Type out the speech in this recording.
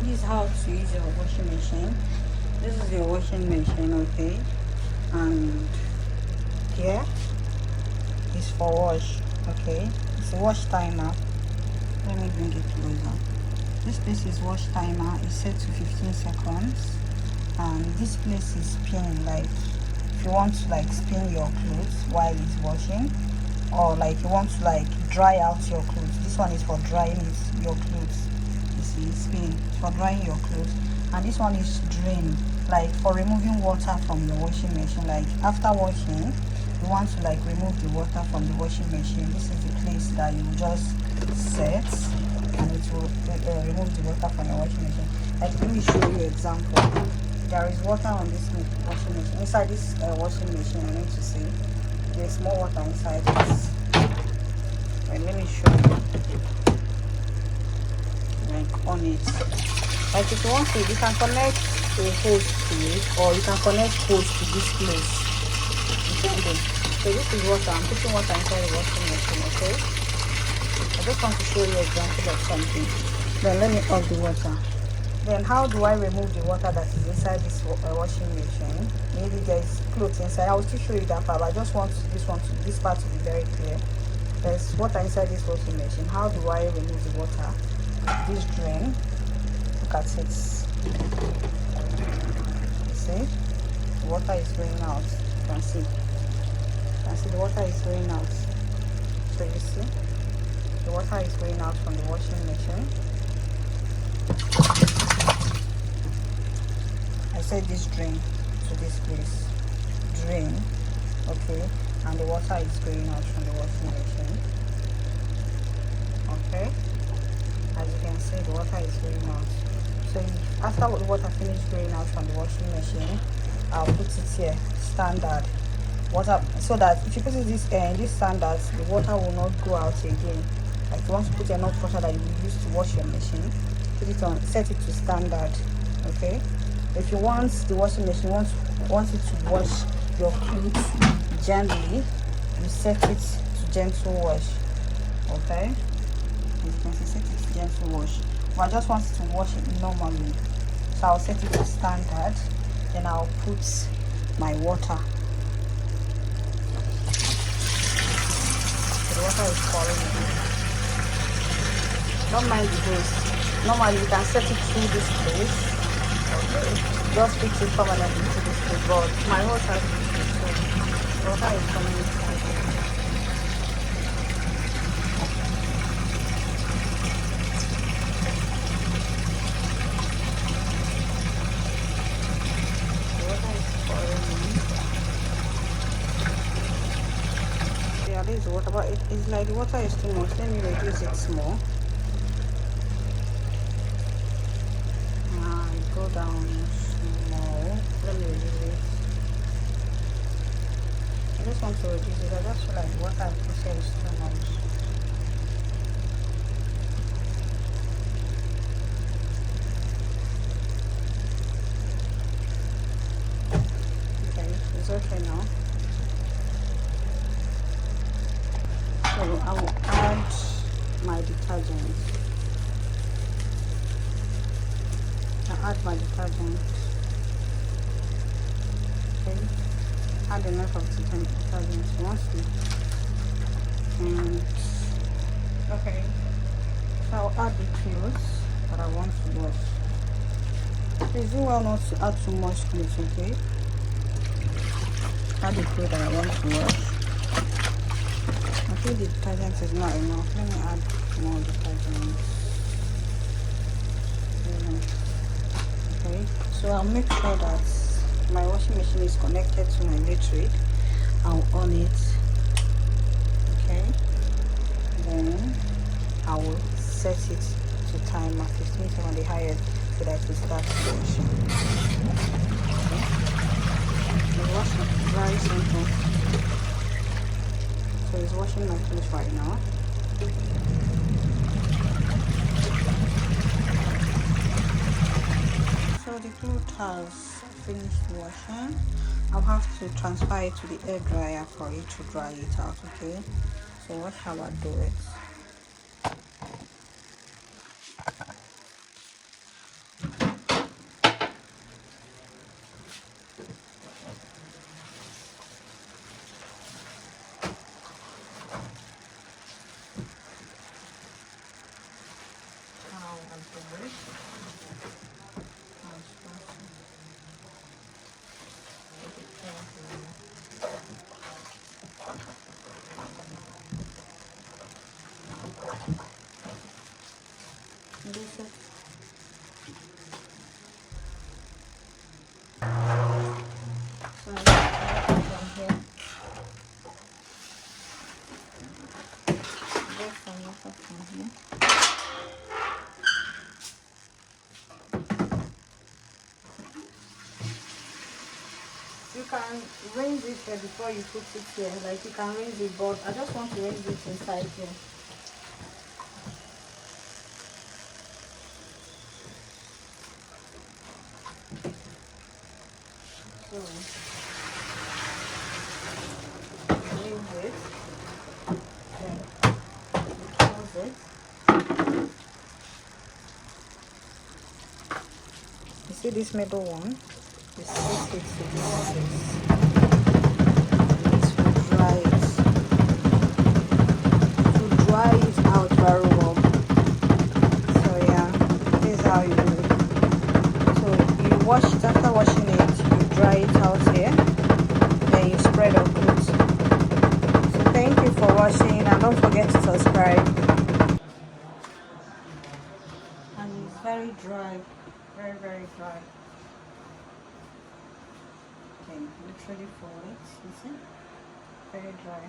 This is how to use your washing machine. This is your washing machine, okay? And here is for wash, okay? It's a wash timer. Let me bring it closer. This place is wash timer. It's set to 15 seconds. And this place is spin, like if you want to like spin your clothes while it's washing, or like you want to like dry out your clothes. This one is for drying your clothes. You see, spin for drying your clothes. And this one is drain, like for removing water from your washing machine. Like after washing, you want to like remove the water from the washing machine. This is the place that you just set, and it will remove the water from your washing machine. Like let me show you an example. There is water on this washing machine. Inside this washing machine, I need to see there's more water inside this. Wait, let me show you. Like on it. Like if you want to, you can connect a hose to it, or you can connect hose to this place. Okay. So this is water. I'm putting water inside the washing machine. Okay. I just want to show you an example of something. Then let me off the water. Then how do I remove the water that is inside this washing machine? Maybe there's clothes inside. I will still show you that part, but I just want this part to be very clear. There's water inside this washing machine. How do I remove the water? This drain. Look at it. See? The water is going out. You can see. You can see the water is going out. So you see? The water is going out from the washing machine. I said this drain to this place. Drain. Okay. And the water is going out from the washing machine. Okay. As you can see, the water is going out. So after the water finishes going out from the washing machine, I'll put it here, standard water, so that if you put it this in this standard, the water will not go out again. Like you want to put enough water that you will use to wash your machine, put it on, set it to standard. Okay. If you want the washing machine want it to wash your clothes gently, you set it to gentle wash. Okay. As you can see, set it to gentle wash. But I just want it to wash it normally, so I'll set it to standard. Then I'll put my water. So the water is pouring in. Don't mind the hose. Normally you can set it through this place. Okay. Just fix it permanently to this place. But my water has fixed it, so the water is coming inside. Yeah, this is the water, but it's like the water is too much. Let me reduce it small. Go down small. Let me reduce it. I just want to reduce it. I just feel like the water I put here is too much. Okay, it's okay now. So I will add my detergent. I'll add my detergent. Okay. Add enough of detergent once and okay. So I'll add the clothes that I want to wash. Please do well not to add too much clothes, okay? Add the clothes that I want to wash. I think the detergent is not enough. Let me add more detergent. Okay, so I'll make sure that my washing machine is connected to my electric. I'll on it. Okay, then I will set it to timer 15 seconds on the highest so that it will start washing. Okay, the washing is very simple. So it's washing my clothes right now. So the clothes has finished washing. I'll have to transfer it to the air dryer for it to dry it out. Okay, so what shall I do it? to it. This is so I start from here. Just some water from here. You can rinse it before you put it here. Like you can rinse it, but I just want to rinse it inside here. So rinse it, then close it. You see this middle one? You stick it to this place. It will dry it. To dry it out very well. So yeah, this is how you do it. So you wash it. After washing it, you dry it out here. Then you spread on clothes. So thank you for watching, and don't forget to subscribe. And it's very dry, very dry. Okay, literally for it, you see, very dry.